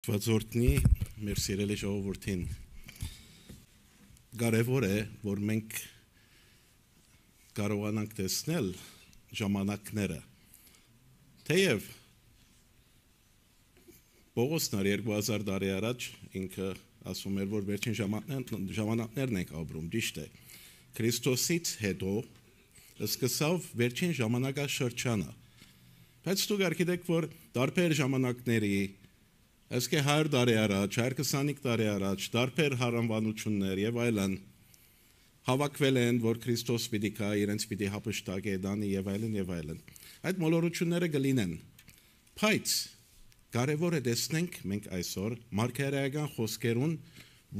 Վազորդնի մեր սիրելի ժողովրդին կարևոր է, որ մենք կարողանանք տեսնել ժամանակները։ Թեև Պողոսն 2000 տարի առաջ ինքը ասում էր, որ վերջին ժամանակներն ենք ապրում, ճիշտ է։ Քրիստոսից հետո սկսավ վերջին ժամանակաշրջանը։ Բայց դուք գիտեք, որ տարբեր ժամանակների Այսինքն 100 տարի առաջ, 125 տարի առաջ, տարբեր հարանվանություններ եւ այլն հավաքվել են, որ Քրիստոս պիտի գա, իրենց պիտի հափշտակի դանի եւ այլն եւ այլն։ Այդ մոլորությունները կլինեն։ Բայց կարևոր է տեսնենք մենք այսօր մարգարեական խոսքերուն,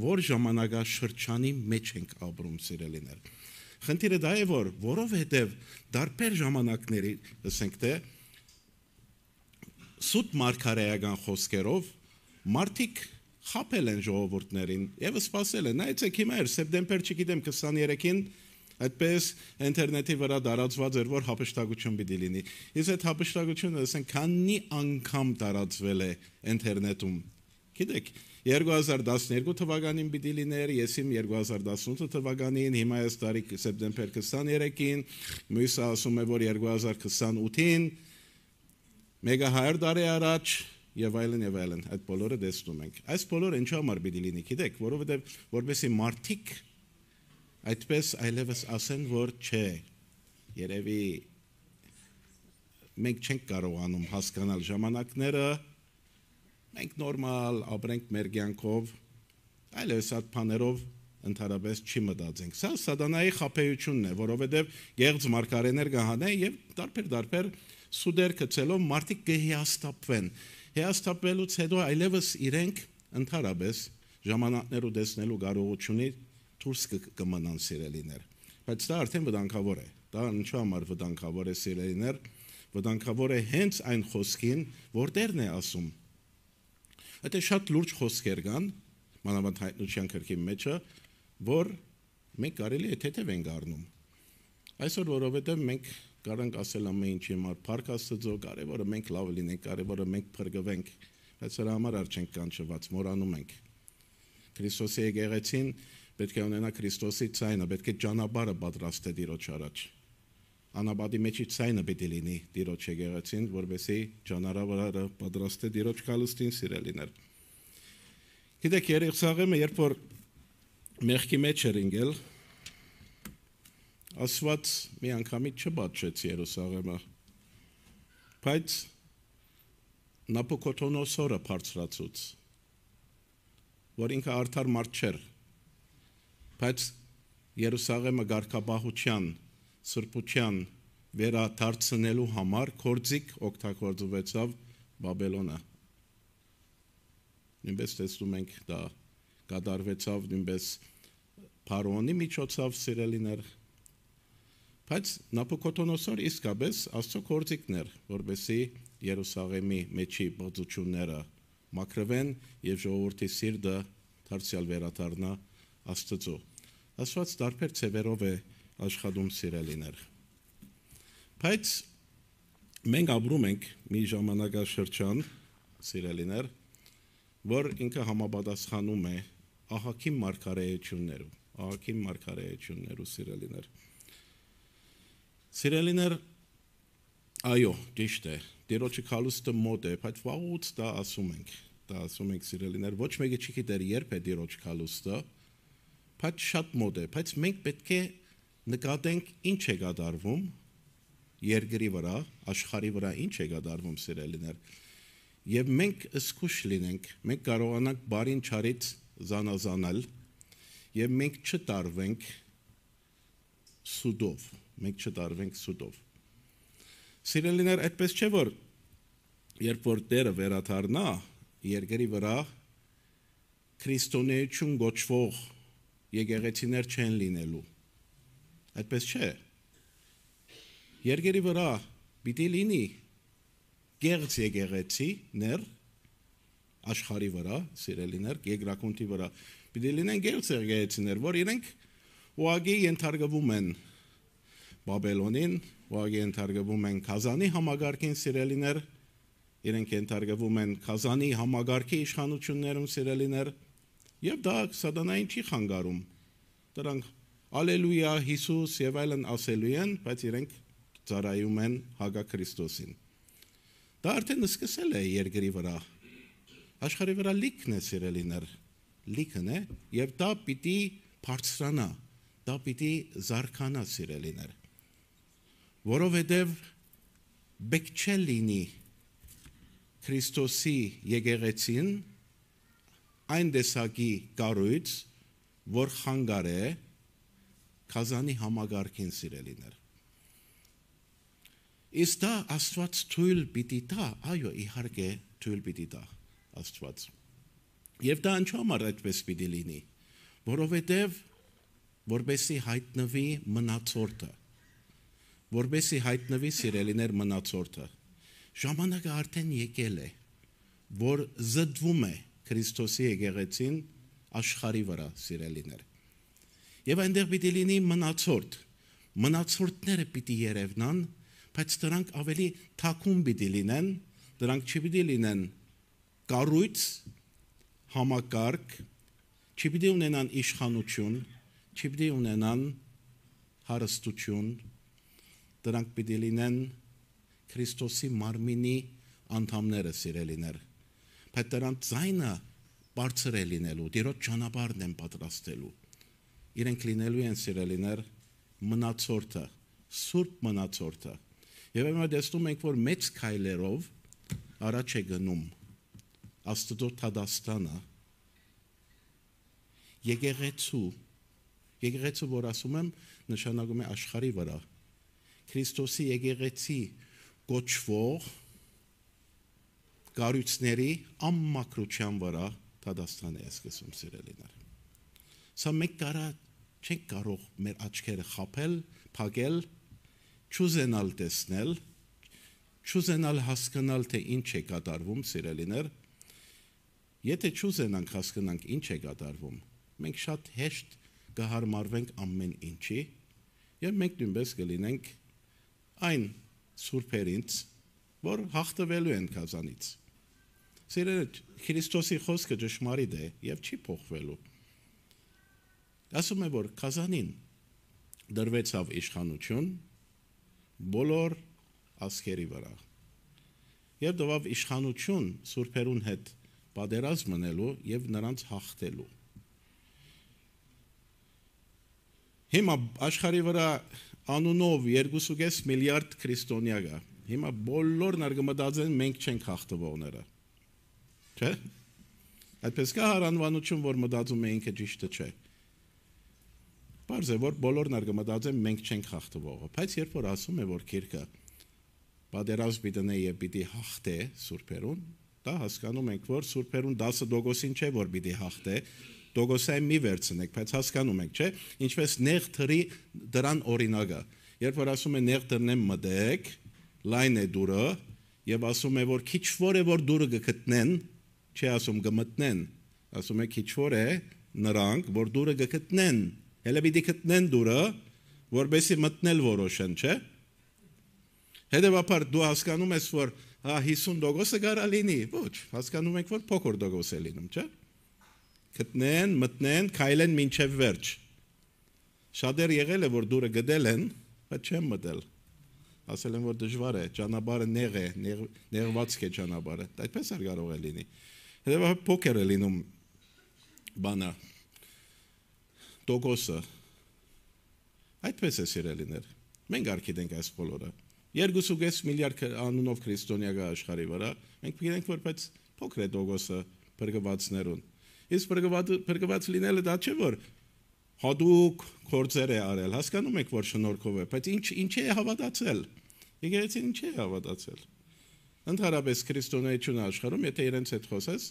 որ ժամանակաշրջանի մեջ ենք ապրում, սիրելիներ։ Խնդիրը դա է, որ որովհետեւ տարբեր ժամանակների, ասենք թե սուտ մարգարեական խոսքերով Մարդիկ խապել են ժողովուրդներին եւ սպասել են։ Նայեցեք հիմա սեպտեմբեր, չգիտեմ 23-ին այդպես ինտերնետի վրա տարածված էր, որ հափշտակություն պիտի լինի։ Իսկ այդ հափշտակությունը ասենք քանի անգամ տարածվել է ինտերնետում։ Գիտեք, 2012 թվականին պիտի լիներ, եսիմ 2018 թվականին, հիմա այս տարի սեպտեմբեր 23-ին, մյուսը ասում է, որ 2028-ին, մեգա 100 տարի առաջ Եվ այլն, այդ բոլորը տեսնում ենք։ Այս բոլորը ինչու համար պիտի լինի, գիտեք, որովհետև որպեսզի մարդիկ այդպես այլևս ասեն, որ չէ, երևի մենք չենք կարողանում հասկանալ ժամանակները, մենք նորմալ ապրենք մեր կյանքով, այլևս այդ բաներով ընդհանրապես չի մտածենք։ Սա սատանայի խաբեությունն է, որովհետև գեղձ մարգարեներ կհանեն եւ տարբեր սուդեր գցելով մարդիկ կհիաստապվեն։ Հիաստապվելուց հետո այլևս իրենք ընդհանրապես ժամանակներու տեսնելու կարողությունից դուրս կմնան սիրելիներ։ Բայց դա արդեն վտանգավոր է։ Դա ինչու համար վտանգավոր է սիրելիներ։ Վտանգավոր է հենց այն խոսքին, որ Տերն է ասում։ Այդ շատ լուրջ խոսքեր կան, մանավանդ հայտնության գրքի մեջը, որ մենք կարելի է թեթև ենք առնում։ Այսօր որովհետև մենք Կարանք ասել ամեն ինչի համար փառք Աստծո, կարևորը մենք լավ լինենք, կարևորը մենք փրկվենք, բայց սրա համար չենք կանչված, մոռանում ենք։ Քրիստոսի եկեղեցին պետք է ունենա Քրիստոսի ցայնը, պետք է ճանապարհը պատրաստի Տիրոջ առաջ։ Անաբադի մեջի ցայնը պետք է լինի Տիրոջ եկեղեցին, որովհետեւ ճանապարհը պատրաստի Տիրոջ կալստին սիրելիներ։ Գիտեք, Երուսաղեմը երբ որ մեղքի մեջ էր ինգել Ասված մի անգամից չբացեց Երուսաղեմը, բայց Նապոկոդոնոսորը բարձրացուց, որ ինքը արդար մարդ չէր, բայց Երուսաղեմը գարկաբահության, սրբության վերադարձնելու համար կորձիկ օգտագործվեցավ Բաբելոնը։ Նույնպես տեսնում ենք դա կատարվեցավ նույնպես Փարոոնի միջոցով սիրելիներ Բայց Նապոկոդոնոսոր իսկապես Աստծո կորձիկն էր, որպեսզի Երուսաղեմի մեջի բացությունները մաքրվեն եւ ժողովրդի սիրտը դարձյալ վերադառնա Աստծո։ Աստված տարբեր ցևերով է աշխատում սիրելիներ։ Բայց մենք ապրում ենք մի ժամանակաշրջան սիրելիներ, որ ինքը համապատասխանում է ահագին մարգարեություններու սիրելիներ։ Սիրելիներ, այո, ճիշտ է, Տիրոջը քալուստը մոտ է, բայց վաղուց դա ասում ենք սիրելիներ, ոչ մեկը չգիտեր երբ է Տիրոջ քալուստը, բայց շատ մոտ է, բայց մենք պետք է նկատենք ինչ է կատարվում երկրի վրա, աշխարհի վրա ինչ է կատարվում սիրելիներ, եւ մենք զգուշ լինենք, մենք կարողանանք բարին չարից զանազանել եւ մենք չտարվենք սուդով։ Սիրելիներ, այդպես չէ որ երբ որ Տերը վերադառնա երկրի վրա քրիստոնեություն գոչվող եկեղեցիներ չեն լինելու։ Այդպես չէ։ Երկրի վրա պիտի լինի գեղձ եկեղեցիներ աշխարհի վրա, սիրելիներ, երկրակունթի վրա պիտի լինեն գեղձ եկեղեցիներ, որ իրենք ուղղակի ենթարկվում են Բաբելոնին, ուղղակի ենթարկվում են Կազանի համագարկին սիրելիներ, իրենք ենթարկվում են Կազանի համագարքի իշխանություններում սիրելիներ, եւ դա սատանային չի խանգարում։ Դրանք Ալելույա, Հիսուս եւ այլն ասելու են, բայց իրենք ծառայում են Հագա Քրիստոսին։ Դա արդեն սկսել է երկրի վրա։ Աշխարհի վրա լիքն է սիրելիներ, լիքն է, եւ դա պիտի բարձրանա, դա պիտի զարգանա սիրելիներ։ Որովհետեւ բեք չէ լինի Քրիստոսի եկեղեցին այն տեսակի կառույց, որ խանգար է Կազանի համագարքին սիրելիներ։ Իսկ դա Աստված թույլ պիտի տա, այո, իհարկե թույլ պիտի տա Աստված։ Եվ դա ինչու համար այդպես պիտի լինի, որովհետև որբեսի հայտնվի մնացորդը, որբեսի հայտնվի սիրելիներ մնացորդը, ժամանակը արդեն եկել է, որ զդվում է Քրիստոսի եկեղեցին աշխարհի վրա սիրելիներ։ Եվ այնտեղ պիտի լինի մնացորդ, մնացորդները պիտի երևնան, բայց դրանք ավելի թաքուն պիտի լինեն, դրանք չպիտի լինեն կառույց, համակարգ, չպիտի ունենան իշխանություն, չպիտի ունենան հարստություն, դրանք պիտի լինեն Քրիստոսի մարմինի անդամները սիրելիներ, բայց դրանք ձայնը բարձր է լինելու, դիրոջ ճանապարհն են պատրաստելու, իրենք լինելու են սիրելիներ մնացորդը, սուրբ մնացորդը, եւ հիմա տեսնում ենք, որ մեծ քայլերով առաջ է գնում Աստծո Թադաստանը, եկեղեցու, որ ասում եմ, նշանակում է աշխարհի վրա, Քրիստոսի եկեղեցի կոչվող կառույցների ամմակրության վրա Թադաստան է սկսում սիրելիներ։ Սա մենք չենք կարող մեր աչքերը խաբել, փակել, չուզենալ տեսնել, չուզենալ հասկանալ, թե ինչ է կատարվում սիրելիներ։ Եթե չուզենանք հասկանանք ինչ է կատարվում, մենք շատ հեշտ կհարմարվենք ամեն ինչի, եւ մենք նույնպես կլինենք այն սուրբերից, որ հաղթվելու են Կազանից։ Սիրելիներ, Քրիստոսի խոսքը ճշմարիտ է եւ չի փոխվելու։ Ասում է, որ Կազանին դրվեցավ իշխանություն բոլոր ազգերի վրա։ Եվ դվավ իշխանություն սուրբերուն հետ պատերազմ մնելու եւ նրանց հաղթելու։ Հիմա աշխարհի վրա անունով 2.5 միլիարդ քրիստոնյա կա։ Հիմա բոլորն արգմտածեն մենք չենք հաղթվողները։ Չէ՞։ Այդպես կա հարանվանություն, որ մտածում է ինքը ճիշտը չէ։ Պարզ է, որ բոլորն արգմտածեն մենք չենք հաղթվողը, բայց երբ որ ասում է, որ քիրքը պատերազմ պիտի եւ պիտի հաղթե սուրբերուն, դա հասկանում ենք, որ սուրբերուն 10%-ին չէ, որ պիտի հաղթե, տոկոսային մի վերցնեք, բայց հասկանում եք, չէ՞, ինչպես նեղ թրի դրան օրինակը։ Երբ որ ասում է նեղ դրնեմ մտեք, լայն է դուրը, եւ ասում է, որ քիչ որ է որ դուրը կգտնեն, չի ասում կմտնեն, ասում է քիչ որ է նրանք, որ դուրը կգտնեն, հələ պիտի գտնեն դուրը, որբեսի մտնել որոշեն, չէ՞։ Հետևաբար դու հասկանում ես, որ 50% կարա լինի, ոչ, հասկանում եք, որ փոքր տոկոս է լինում, չէ՞։ Գտնեն, մտնեն, քայլեն մինչև վերջ։ Շատեր եղել է, որ դուրը գտել են, բայց չեն մտել։ Ասել են, որ դժվար է, ճանապարհը նեղ է, նեղվածք է ճանապարհը, այդպես არ կարող է լինի։ Հետևաբար փոքր է լինում բանը, տոկոսը։ Այդպես է սիրելիներ։ Մենք արգիտենք այս բոլորը։ 2.5 միլիարդ անունով քրիստոնյա կա աշխարհի վրա, մենք գիտենք, որ բայց փոքր է տոկոսը բրգվածներուն։ Իսկ բրգված լինելը դա չէ, որ հատուկ գործեր է արել, հասկանում եք, որ շնորհքով է, բայց ինչ է հավատացել։ Եկեղեցին ինչ է հավատացել։ Ընդհանրապես քրիստոնեությունը աշխարհում, եթե իրենց հետ խոսես,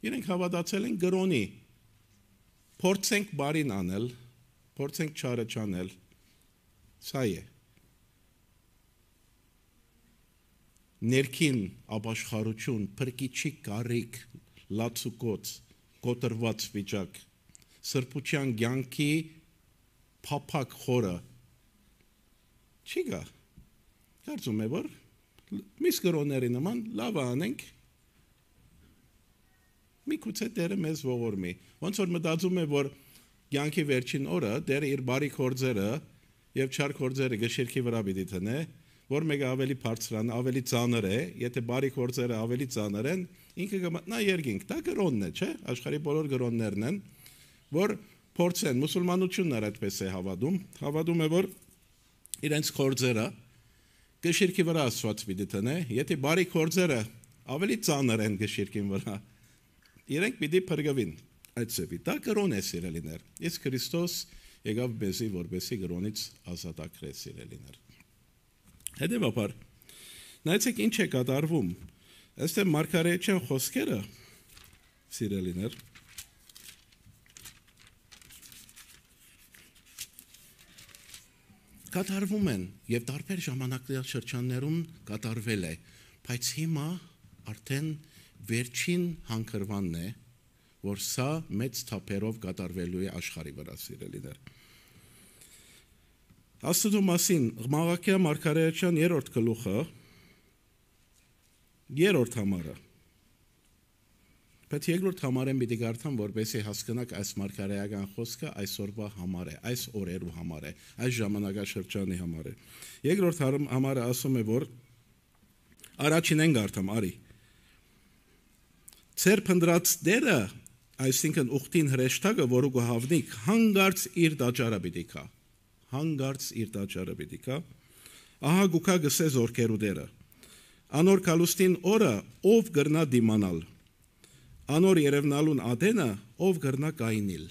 իրենք հավատացել են գրոնի։ Փորձենք բարին անել, փորձենք չարը չանել։ Սա է։ Ներքին ապաշխարություն, փրկիչի կարիք, լացուկոց, կոտրված վիճակ, սրբության կյանքի փափակ խորը չի գա։ Կարծում եմ, որ միս գրոնների նման լավ անենք, միգուցե Տերը մեզ ողորմի։ Ոնց որ մտածում է, որ կյանքի վերջին օրը Տերը իր բարի գործերը եւ չար գործերը գշիրքի վրա պիտի տնե, որ մեկը ավելի բարձրան, ավելի ծանր է, եթե բարի գործերը ավելի ծանր են, ինքը կմտնա երկինք, դա գրոնն է, չէ՞, աշխարհի բոլոր գրոններն են, որ փորձեն, մուսուլմանությունն այդպես է հավատում է, որ իրենց գործերը գշիրքի վրա Աստված պիտի տնե, եթե բարի գործերը ավելի ծանր են գշիրքին վրա, իրենք պիտի փրկվին այդ ծեվի։ Դա գրոն է, սիրելիներ։ Իսկ Քրիստոս եկավ մեզի, որպեսզի գրոնից ազատագրե, սիրելիներ։ Հետևաբար, նայեցեք ինչ է կատարվում։ Այստեղ մարգարեության խոսքերը, սիրելիներ, կատարվում են եւ տարբեր ժամանակաշրջաններում կատարվել է, բայց հիմա արդեն վերջին հանգրվանն է, որ սա մեծ թափերով կատարվելու է աշխարհի վրա, սիրելիներ։ Աստծո մասին Մաղաքիա մարգարեության 3-րդ գլուխը 3-րդ համարը։ Բայց 2-րդ համարեն պիտի կարդամ, որպեսզի հասկանաք այս մարգարեական խոսքը այսօրվա համար է, այս օրերու համար է, այս ժամանակաշրջանի համար է։ 2-րդ համարը ասում է, որ առաջինեն կարդամ, արի։ Ձեր փնտրած Տերը, այսինքն ուխտին հրեշտակը, որը կհավնիք, հանգարց իր տաճարը պիտի կա։ Հանգարց իր տաճարը պիտի կա։ Ահա գուքա գսե զորքերու Տերը։ Անոր կալուստին օրը ով գրնա դիմանալ։ Անոր երևնալուն ադենը ով գրնա կայնիլ։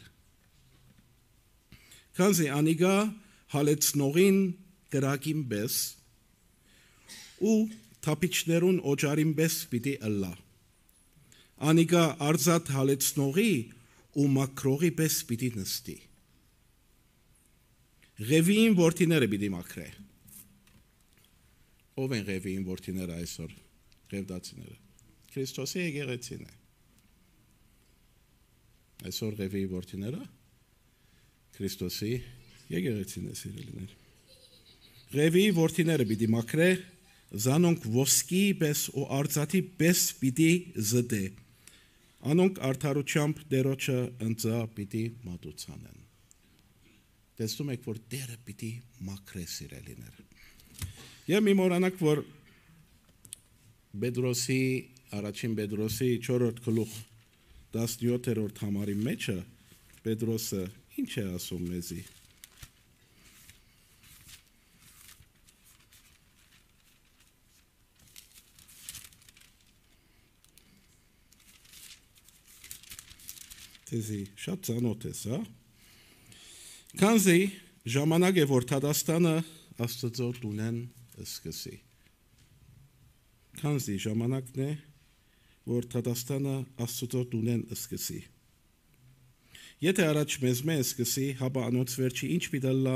Քանզի անիգա հալեցնողին գրակին բես ու թապիչներուն օջարին բես պիտի ըլլա։ Անիգա արզատ հալեցնողի ու մակրողի պես պիտի նստի։ Ղևիին որդիները պիտի մակրե։ Ով են ղևիին որդիները այսօր, ղևդացիները։ Քրիստոսի եկեղեցին է։ Այսօր ղևիի որդիները Քրիստոսի եկեղեցին է, սիրելիներ։ Ղևիի որդիները պիտի մակրե, զանոնք ոսկի պես ու արծաթի պես պիտի զդե։ Անոնք արդարությամբ Տերոջը ընծա պիտի մատուցանեն։ Տեսնում եք, որ Տերը պիտի մաքրե, սիրելիներ։ Եվ մի մոռանաք, որ առաջին Պետրոսի 4-րդ գլուխ 17-րդ համարի մեջը Պետրոսը ինչ է ասում մեզի։ Տեզի շատ ծանոթ է սա։ Քանզի ժամանակ է, որ Թադաստանը Աստծո տունեն սկսի։ Քանզի ժամանակն է, որ Թադաստանը Աստծո տունեն սկսի։ Եթե առաջ մեզ սկսի, հապա անոնց վերջի ինչ պիտի լա,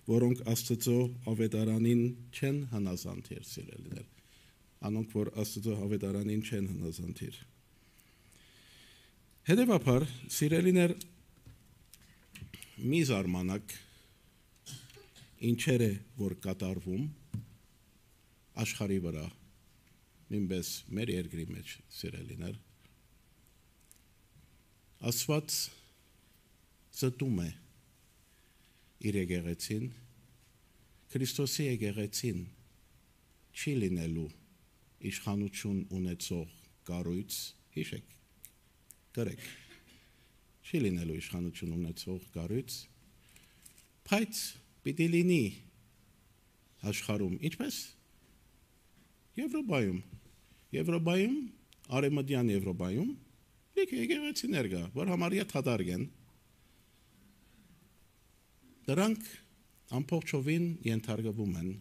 որոնք Աստծո ավետարանին չեն հնազանդիր, սիրելիներ։ Անոնք, որ Աստծո ավետարանին չեն հնազանդիր։ Հետևաբար, սիրելիներ, մի զարմանակ ինչեր է, որ կատարվում աշխարհի վրա, նույնպես մեր երկրի մեջ, սիրելիներ, Աստված զտում է իր եկեղեցին, Քրիստոսի եկեղեցին չի լինելու իշխանություն ունեցող կառույց, հիշեք, գրեք, չի լինելու իշխանություն ունեցող կառույց, բայց պիտի լինի աշխարհում, ինչպես Եվրոպայում, Արևմտյան Եվրոպայում լիքը եկեղեցիներ կա, որ համարյա թադարկ են։ Դրանք ամբողջովին ենթարկվում են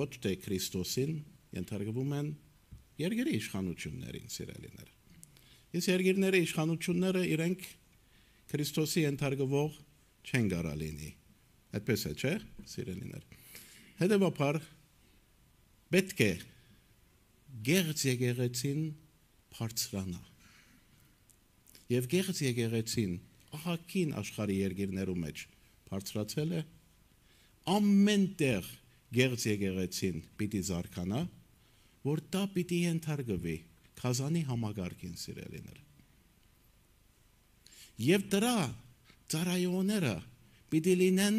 ոչ թե Քրիստոսին, ենթարկվում են երկրի իշխանություններին, սիրելիներ։ Իսկ երկրների իշխանությունները իրենք Քրիստոսի ենթարկվող չեն գարա լինի։ Այդպես է, չէ՞, սիրելիներ։ Հետևաբար պետք է գեղձ եկեղեցին բարձրանա։ Եվ գեղձ եկեղեցին ահագին աշխարհի երկրներու մեջ բարձրացել է, ամեն տեղ գեղձ եկեղեցին պիտի զարգանա, որ դա պիտի ենթարկվի Կազանի համագարկին սիրելիներ։ Եվ դրա ծառայողները պիտի լինեն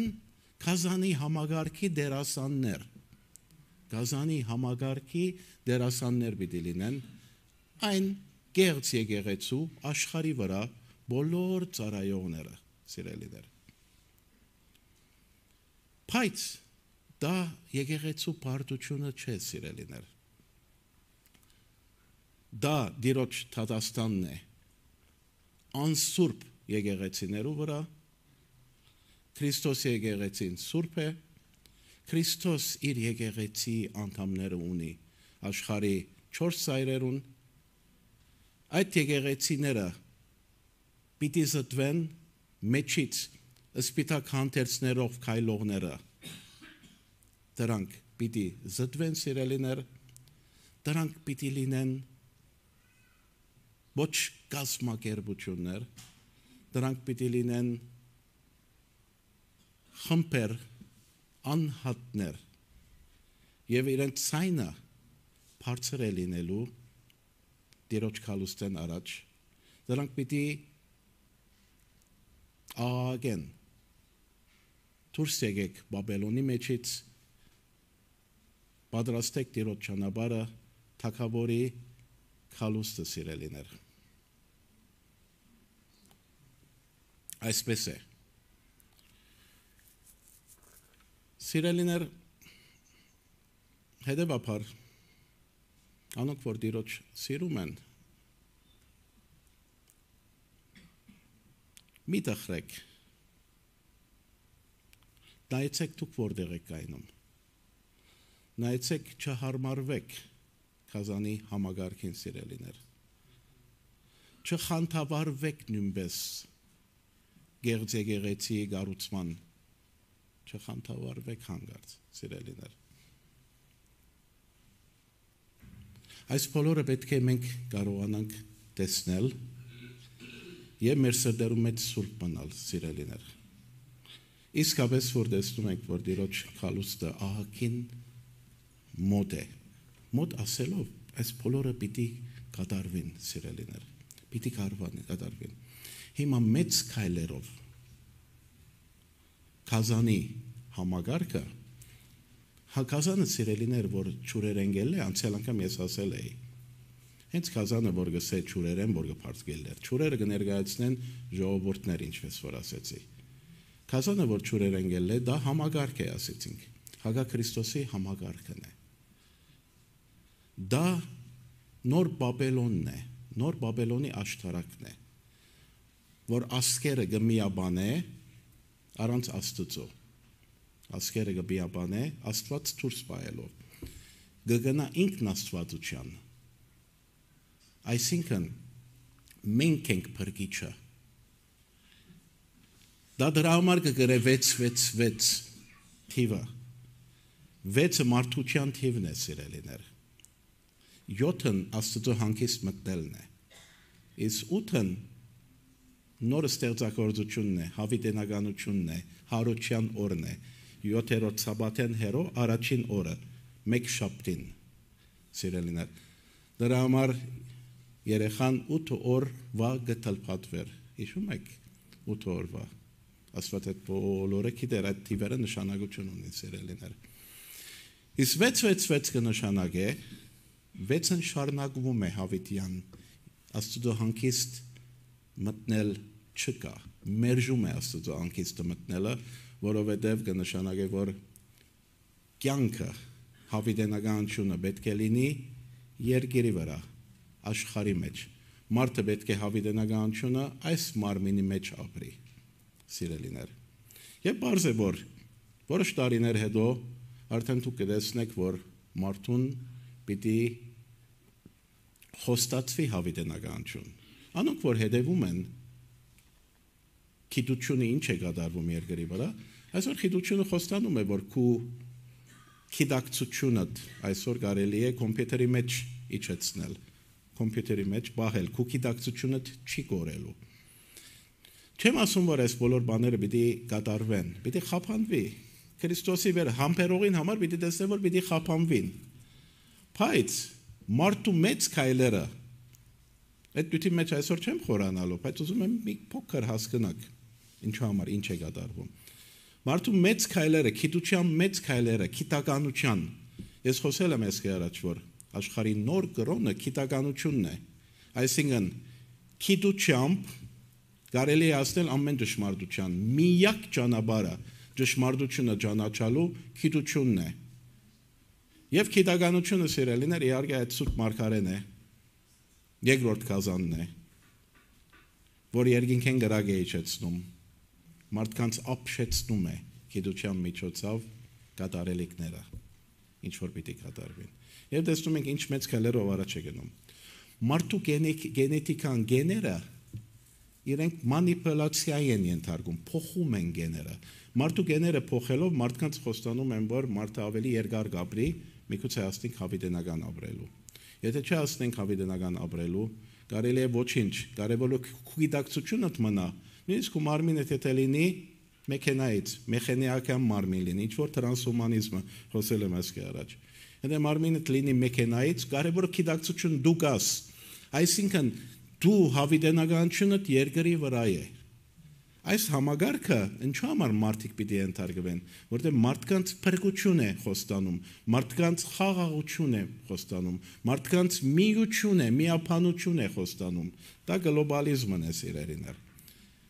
Կազանի համագարկի դերասաններ։ Կազանի համագարկի դերասաններ պիտի լինեն այն գեղձ եկեղեցու աշխարհի վրա բոլոր ծառայողները, սիրելիներ։ Բայց դա եկեղեցու պարտությունը չէ, սիրելիներ։ Դա դիրոջ Թատաստանն է, անսուրբ եկեղեցիներու վրա, Քրիստոս եկեղեցին սուրբ է, Քրիստոս իր եկեղեցի անդամները ունի աշխարհի 4 ծայրերուն, այդ եկեղեցիները պիտի զտվեն մեջից սպիտակ հանդերձներով քայլողները, դրանք պիտի զտվեն սիրելիներ, դրանք պիտի լինեն ոչ կազմակերպություններ, դրանք պիտի լինեն խմբեր, անհատներ եւ իրենց ցայնը բարձր է լինելու Տիրոջ քալուստեն առաջ, դրանք պիտի աղաղեն դուրս եկեք Բաբելոնի մեջից, պատրաստեք Տիրոջ ճանապարհը, թագավորի քալուստը սիրելիներ։ Այսպես է։ Սիրելիներ, հետևաբար անոնք որ Տիրոջ սիրում են, մի տխրեք, նայեցեք դուք որտեղ եք կայնում, նայեցեք չհարմարվեք Կազանի համագարկին սիրելիներ, չխանդավառվեք նույնպես գեղձ եկեղեցի գառուցման, չխանդավառվեք հանգարց սիրելիներ։ Այս բոլորը պետք է մենք կարողանանք տեսնել եւ մեր սրտերում մեջ սուրբ մնալ սիրելիներ։ Իսկապես որ տեսնում ենք, որ Տիրոջ քալուստը ահագին մոտ է, մոտ ասելով այս բոլորը պիտի կատարվին սիրելիներ, պիտի կատարվին։ Հիմա մեծ քայլերով Կազանի համագարկը, Կազանը սիրելիներ, որ ճուրեր ընկել է, անցյալ անգամ ես ասել էի, հենց Կազանը, որ գսե ճուրերեն, որ գփարծկել էր, ճուրերը կներկայացնեն ժողովուրդներ, ինչպես որ ասեցի։ Կազանը, որ ճուրեր ընկել է, դա համագարկ է, ասեցինք, Հագա Քրիստոսի համագարկն է։ Դա նոր Բաբելոնն է, նոր Բաբելոնի աշտարակն է, որ ասկերը գմիաբանե առանց Աստծո, ասկերը գմիաբանե Աստված դուրս բայելով, գգնա ինքն Աստվածության, այսինքն մենք ենք փրկիչը, դա դրա համար կգրե 666 թիվը, 6-ը մարդության թիվն է սիրելիներ, 7-ն Աստծո հանգիստ մտնելն է, իսկ 8-ն նոր ստեղծագործությունն է, հավիտենականությունն է, հարության օրն է, 7-րդ սաբաթեն հերո առաջին օրը, մեկ շաբթին, սիրելիներ, դրա համար երեխան 8 օրվա գտլփատվեր, հիշում եք 8 օրվա, Աստված այդ բոլորը գիտեր, այդ թիվերը նշանակություն ունեն սիրելիներ, իսկ 666 կնշանակե 6-ն շարունակվում է հավիտյան, Աստծո հանգիստ մտնել չկա, մերժում է Աստծո հանգիստը մտնելը, որովհետև կնշանակե, որ կյանքը, հավիտենականությունը պետք է լինի երկրի վրա, աշխարհի մեջ, մարդը պետք է հավիտենականությունը այս մարմինի մեջ ապրի, սիրելիներ, եւ բարձ է, որ որոշ տարիներ հետո արդեն դուք կտեսնեք, որ մարդուն պիտի խոստացվի հավիտենականություն, անոնք որ հետևում են գիտությունը ինչ է կատարվում երկրի վրա, այսօր գիտությունը խոստանում է, որ քու գիտակցությունդ այսօր կարելի է կոմպյուտերի մեջ իջեցնել, կոմպյուտերի մեջ բահել, քու գիտակցությունդ չի կորելու։ Չեմ ասում, որ այս բոլոր բաները պիտի կատարվեն, պիտի խափանվի, Քրիստոսի վեր համբերողին համար պիտի տեսնեն, որ պիտի խափանվին։ Բայց մարդու մեծ քայլերը այդ դուքի մեջ այսօր չեմ խորանալու, բայց ուզում եմ մի փոքր հասկանաք ինչու համար ինչ է կատարվում։ Մարդու մեծ քայլերը, գիտության մեծ քայլերը, գիտականության։ Ես խոսել եմ այսքան առաջ, որ աշխարհի նոր կրոնը գիտականությունն է։ Այսինքն գիտությամբ կարելի է ասել ամեն ճշմարտության միակ ճանապարհը ճշմարտությունը ճանաչելու գիտությունն է։ Եվ գիտականությունը սիրելիներ իհարկե այդ սուրբ մարգարեն է։ Երկրորդ կազանն է, որ երկինքեն գրագ է իջեցնում, մարդկանց ապշեցնում է գիտության միջոցով կատարելիքները, ինչ որ պիտի կատարվին։ Եվ տեսնում ենք ինչ մեծ քայլերով առաջ է գնում։ Մարդու գենետիկան գեները իրենք մանիպուլյացիա են ենթարկում, փոխում են գեները։ Մարդու գեները փոխելով մարդկանց խոստանում են, որ մարդը ավելի երկար կապրի, միգուցե հասնենք հավիտենական ապրելու։ Եթե չհասնենք հավիտենական ապրելու, կարելի է ոչինչ, կարևորը գիտակցությունը մնա, նույնիսկ ու մարմինը եթե լինի մեքենայից, մեխանիկական մարմին լինի, ինչ որ տրանսհումանիզմը խոսել եմ այսքան առաջ։ Եթե մարմինը լինի մեքենայից, կարևորը գիտակցություն դու կաս, այսինքն դու հավիտենականությունը երկրի վրա է։ Այս համագարկը ինչու համար մարդիկ պիտի ենթարկվեն, որտեղ մարդկանց փրկություն է խոստանում, մարդկանց խաղաղություն է խոստանում, մարդկանց միություն է, միապանություն է խոստանում։ Դա գլոբալիզմն է սիրելիներ։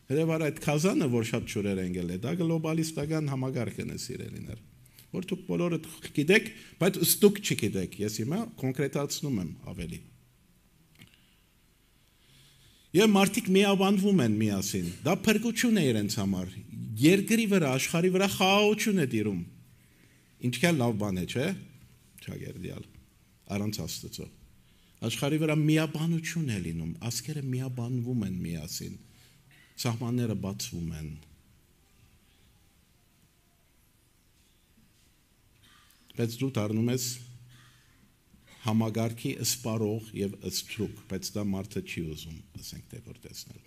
Հետևաբար այդ կազանը, որ շատ շուրեր են գել, դա գլոբալիստական համագարկն է սիրելիներ։ Որ դուք բոլորը գիտեք, բայց ստուկ չգիտեք, ես հիմա կոնկրետացնում եմ ավելի։ Եվ մարդիկ միաբանվում են միասին, դա փրկություն է իրենց համար, երկրի վրա, աշխարհի վրա խաղաղություն է տիրում, ինչքան լավ բան է, չէ՞, ճագերդյալ, առանց Աստծո, աշխարհի վրա միաբանություն է լինում, ազգերը միաբանվում են միասին, սահմանները բացվում են, բայց դու դառնում ես համագարկի սպարող եւ ստրուկ, բայց դա մարդը չի ուզում, ասենք թե որ տեսնել։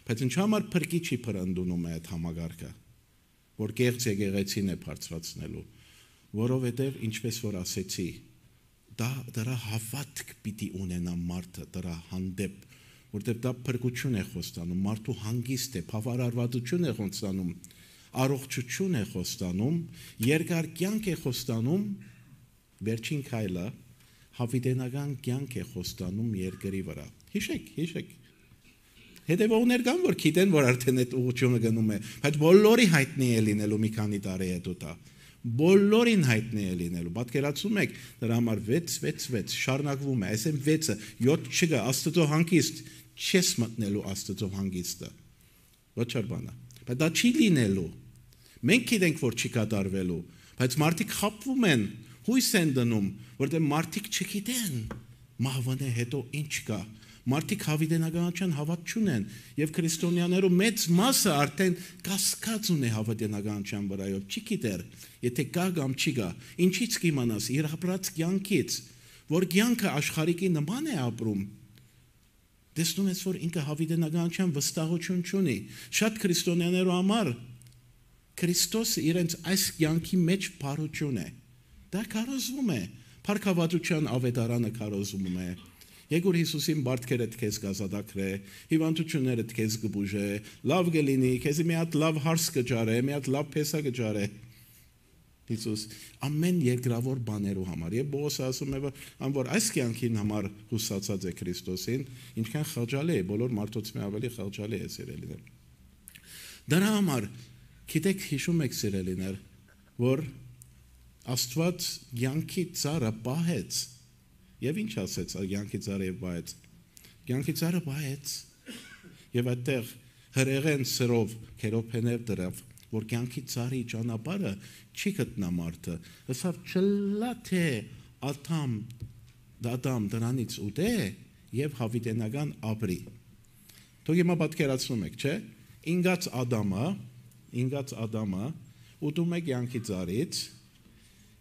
Բայց ինչ համար փրկիչի փրանդունում է այդ համագարկը, որ կեղծ եկեղեցին է բարձրացնելու, որովհետեւ ինչպես որ ասեցի, դրա հավատք պիտի ունենա մարդը դրա հանդեպ, որտեղ դա փրկություն է խոստանում, մարդու հանգիստ է, բավարարվածություն է խոստանում, առողջություն է խոստանում, երկար կյանք է խոստանում, վերջին քայլը հավիտենական կյանք է խոստանում երկրի վրա։ Հիշեք։ Հետևողներ կան, որ գիտեն, որ արդեն այդ ուղղությունը գնում է, բայց բոլորի հայտնի է լինելու մի քանի տարի հետո դա։ Բոլորին հայտնի է լինելու։ Պատկերացնում եք, դրա համար 6 շարունակվում է, այսինքն 6-ը 7 չկա, Աստծո հանգիստ, չես մտնելու Աստծո հանգիստը։ Ոչ բանը։ Բայց դա չի լինելու։ Մենք գիտենք, որ չի կատարվելու, բայց մարդիկ խաբվում են, հույս են դնում, որտեղ մարդիկ չգիտեն մահվան հետո ինչ կա։ Մարդիկ հավիտենականության հավատ չունեն եւ քրիստոնյաներու մեծ մասը արդեն կասկած ունի հավիտենականության վրայով։ Չգիտեր, եթե կա կամ չի կա, ինչից կիմանաս իր ապրած կյանքից, որ կյանքը աշխարհիկի նման է ապրում։ Տեսնում ես, որ ինքը հավիտենականության վստահություն չունի։ Շատ քրիստոնյաներու համար Քրիստոսը իրենց այս կյանքի մեջ բարություն է։ Դա կարոզվում է։ Փառքավատության ավետարանը կարոզվում է։ Եկուր Հիսուսին բարդքերդ քեզ կազատագրե, հիվանդություններդ քեզ կբուժե, լավ կլինի, քեզ մի հատ լավ հարս կճարե, մի հատ լավ փեսա կճարե։ Հիսուս ամեն երկրավոր բաներու համար։ Եվ Պողոս ասում է, որ այս կյանքին համար հուսացած է Քրիստոսին, ինչքան խղճալի է, բոլոր մարդոց մի ավելի խղճալի է սիրելիներ։ Դրա համար գիտեք հիշում եք սիրելիներ, որ Աստված կյանքի ծառը պահեց։ Եվ ինչ ասեց կյանքի ծառը եւ պահեց։ Կյանքի ծառը պահեց։ Եվ այդտեղ հրեղեն սրով քերոփեներ դրավ, որ կյանքի ծառի ճանապարհը չի գտնա մարդը։ Հսավ չլա թե Ադամ դրանից ուտե եւ հավիտենական ապրի։ Դուք հիմա պատկերացնում եք, չէ՞։ Ինգած Ադամը ուտում է կյանքի ծառից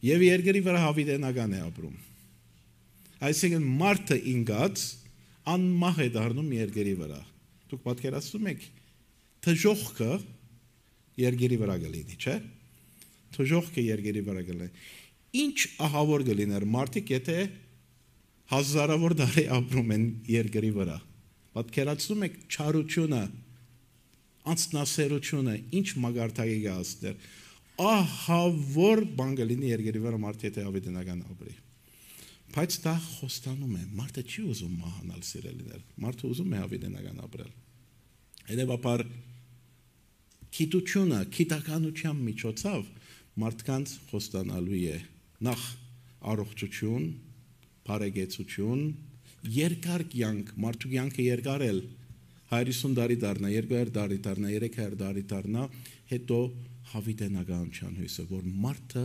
եւ երկրի վրա հավիտենական է ապրում։ Այսինքն մարդը ինգած անմահ է դառնում երկրի վրա։ Դուք պատկերացնում եք թժողքը երկրի վրա գլինի, չէ՞։ թժողքը երկրի վրա գլի։ Ինչ ահավոր գլիներ մարդիկ, եթե հազարավոր տարի ապրում են երկրի վրա։ Պատկերացնում եք չարությունը, անձնասերությունը, ինչ մագարտակի գաստեր։ Ահավոր բան գլինի երկրի վրա մարդը եթե ավետենական ապրի։ Բայց դա խոստանում է, մարդը չի ուզում մահանալ սիրելիներ, մարդը ուզում է ավետենական ապրել։ Հետևաբար գիտությունը, գիտականության միջոցով մարդկանց խոստանալու է նախ առողջություն, բարեկեցություն, երկար կյանք, մարդու կյանքը երկարել 50 տարի դառնա, 200 տարի դառնա, 300 տարի դառնա, հետո հավիտենականության հույսը, որ մարդը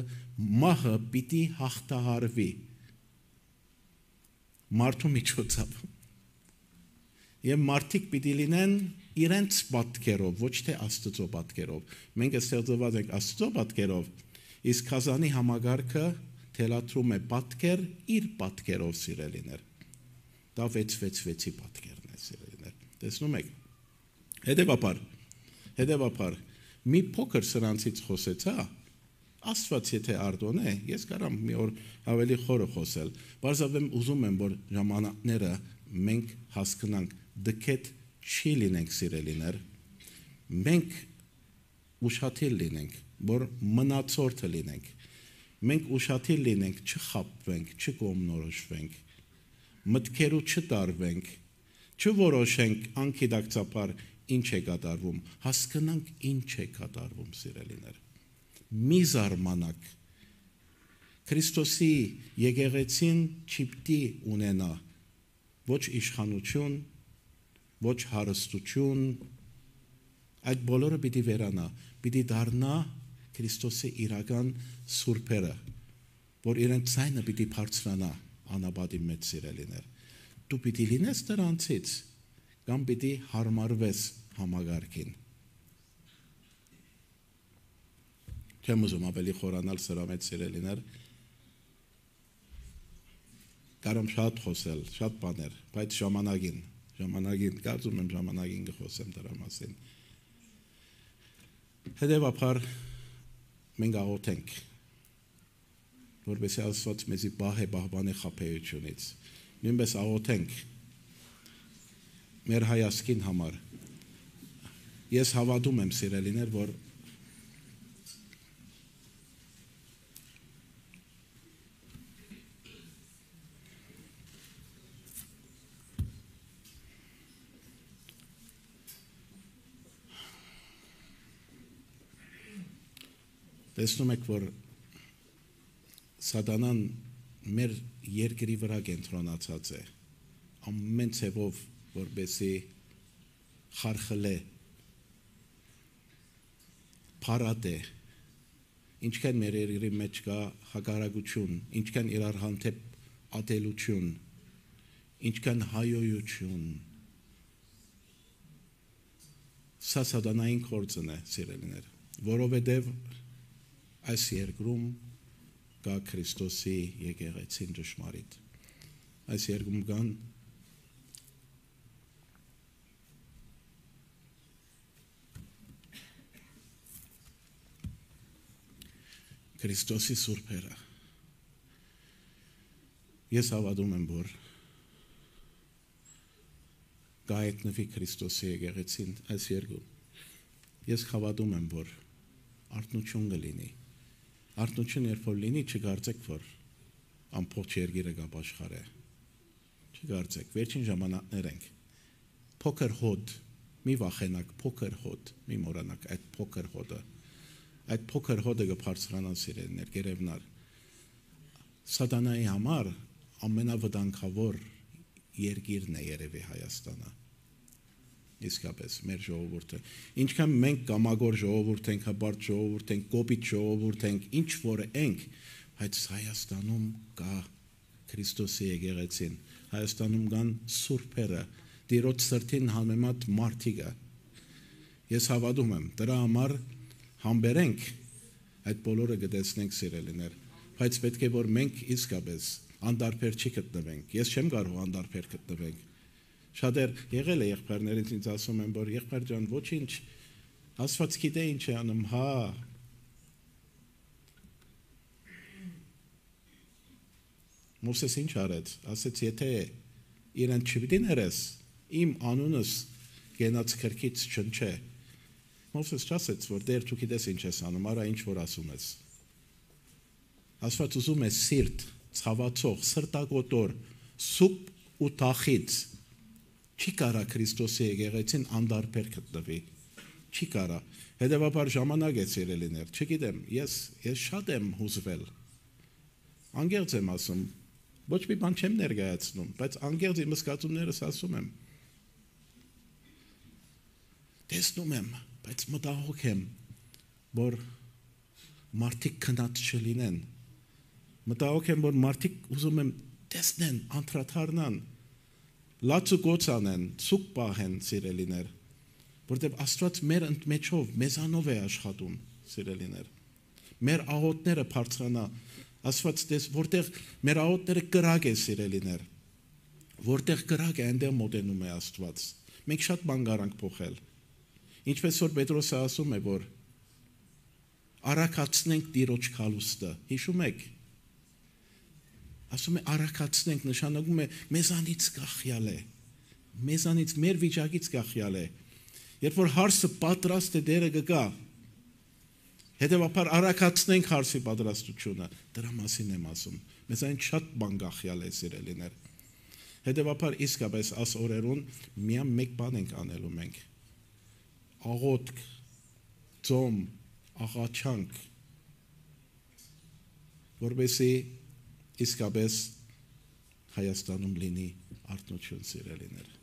մահը պիտի հաղթահարվի մարդու միջոցով։ Եվ մարդիկ պիտի լինեն իրենց պատկերով, ոչ թե Աստծո պատկերով։ Մենք ստեղծված ենք Աստծո պատկերով, իսկ Քազանի համագարքը թելադրում է պատկեր իր պատկերով սիրելիներ։ Դա 666-ի պատկերն է սիրելիներ։ Տեսնում եք։ Հետևաբար մի փոքր սրանցից խոսեցա, Աստված եթե արդոն է, ես կարամ մի օր ավելի խորը խոսել, բարձրապես ուզում եմ, որ ժամանակները մենք հասկանանք դքետ չի լինենք սիրելիներ, մենք ուշադիր լինենք, որ մնացորդը լինենք, մենք ուշադիր լինենք, չխաբվենք, չկողմնորոշվենք, մտքերու չտարվենք, չորոշենք անկիդակցաբար ինչ է կատարվում, հասկանանք ինչ է կատարվում սիրելիներ։ Մի զարմանաք Քրիստոսի եկեղեցին չիպտի ունենա ոչ իշխանություն, ոչ հարստություն, այդ բոլորը պիտի վերանա, պիտի դառնա Քրիստոսի իրական սուրբերը, որ իրեն ցայնը պիտի բարձրանա անապատի մեջ սիրելիներ։ Դու պիտի լինես դրանցից, կամ պիտի հարմարվես համագարքին։ Չեմ ուզում ավելի խորանալ սրա մեջ սիրելիներ, կարամ շատ խոսել, շատ բաներ, բայց ժամանակին, կարծում եմ ժամանակին կխոսեմ դրա մասին։ Հետևաբար մենք աղոթենք, որպեսզի Աստված մեզի պահպանի խաբեությունից, նույնպես աղոթենք մեր հայացքին համար։ Ես հավատում եմ սիրելիներ, որ տեսնում եք, որ Սատանան մեր երկրի վրա կենտրոնացած է, ամեն ցևով, որպեսզի խարխլե, փարատե, ինչքան մեր երկրի մեջ կա հակարակություն, ինչքան իրար հանդեպ ատելություն, ինչքան հայոյություն, սա սատանային գործն է, սիրելիներ, որովհետև այս երկրում կա Քրիստոսի եկեղեցին ճշմարիտ։ Այս երկրում կան Քրիստոսի սուրբերը։ Ես հավատում եմ, որ կայտնվի Քրիստոսի եկեղեցին այս երկրում։ Ես հավատում եմ, որ արթնություն կլինի։ Արթնություն երբ որ լինի, չկարծեք, որ ամբողջ երկիրը կապաշխարե։ Չկարծեք, վերջին ժամանակներ ենք։ Փոքր հոդ, մի վախենակ, փոքր հոդ, մի մոռանաք այդ փոքր հոդը։ Այդ փոքր հոդը կբարձրանա սիրելիներ, գերեւնար։ Սատանայի համար ամենավտանգավոր երկիրն է երևի Հայաստանը։ Իսկապես մեր ժողովուրդը, ինչքան մենք կամագոր ժողովուրդ ենք, հպարտ ժողովուրդ ենք, կոպիտ ժողովուրդ ենք, ինչ որ ենք, բայց Հայաստանում կա Քրիստոսի եկեղեցին, Հայաստանում կան սուրբերը, Տիրոջ սրտին համեմատ մարդիկը։ Ես հավատում եմ, դրա համար համբերենք այդ բոլորը կտեսնենք սիրելիներ, բայց պետք է որ մենք իսկապես անդարբեր չի գտնվենք։ Ես չեմ կարող անդարբեր գտնվենք։ Շատեր եղել է եղբայրներից ինձ ասում են, որ եղբայր ջան, ոչինչ, Աստված գիտե ինչ է անում, հա, Մովսես ինչ արեց, ասեց, եթե իրեն չպիտի ներես, իմ անունս գենաց քրքից չնչե։ Մովսես չասեց, որ դեր դու գիտես ինչ ես անում, արա ինչ որ ասում ես։ Աստված ուզում է սիրտ, ցավացող, սրտագոտոր, սուպ ու թախից։ Չի կարա Քրիստոսի եկեղեցին անդարբեր գտնվի։ Չի կարա։ Հետևաբար ժամանակ է սիրելիներ, չգիտեմ, ես շատ եմ հուզվել։ Անգերձ եմ ասում, ոչ մի բան չեմ ներկայացնում, բայց անգերձ իմ զգացումներս ասում եմ։ Տեսնում եմ, բայց մտահոգ եմ, որ մարդիկ քնած չլինեն։ Մտահոգ եմ, որ մարդիկ ուզում եմ տեսնեն, անդրադառնան, լաց ու գոց անեն, ցուկ պահեն, սիրելիներ, որտեղ Աստված մեր ընդմեջով, մեզանով է աշխատում, սիրելիներ։ Մեր աղոթները բարձրանա, Աստված տես, որտեղ մեր աղոթները կրակ է, սիրելիներ, որտեղ կրակ է, այնտեղ մոտենում է Աստված։ Մենք շատ բան կարանք փոխել։ Ինչպես որ Պետրոսը ասում է, որ արաքացնենք Տիրոջ քալուստը, հիշում եք։ Ասում է արաքացնենք, նշանակում է մեզանից կախյալ է, մեզանից մեր վիճակից կախյալ է։ Երբ որ հարսը պատրաստ է, դերը կգա։ Հետևաբար արաքացնենք հարսի պատրաստությունը, դրա մասին եմ ասում։ Մեզանից շատ բան կախյալ է, սիրելիներ։ Հետևաբար իսկապես աս օրերուն միայն մեկ բան ենք անելու մենք։ Աղոթք, ծոմ, աղաչանք, որպեսզի իսկապես Հայաստանում լինի արթնություն, սիրելիներ։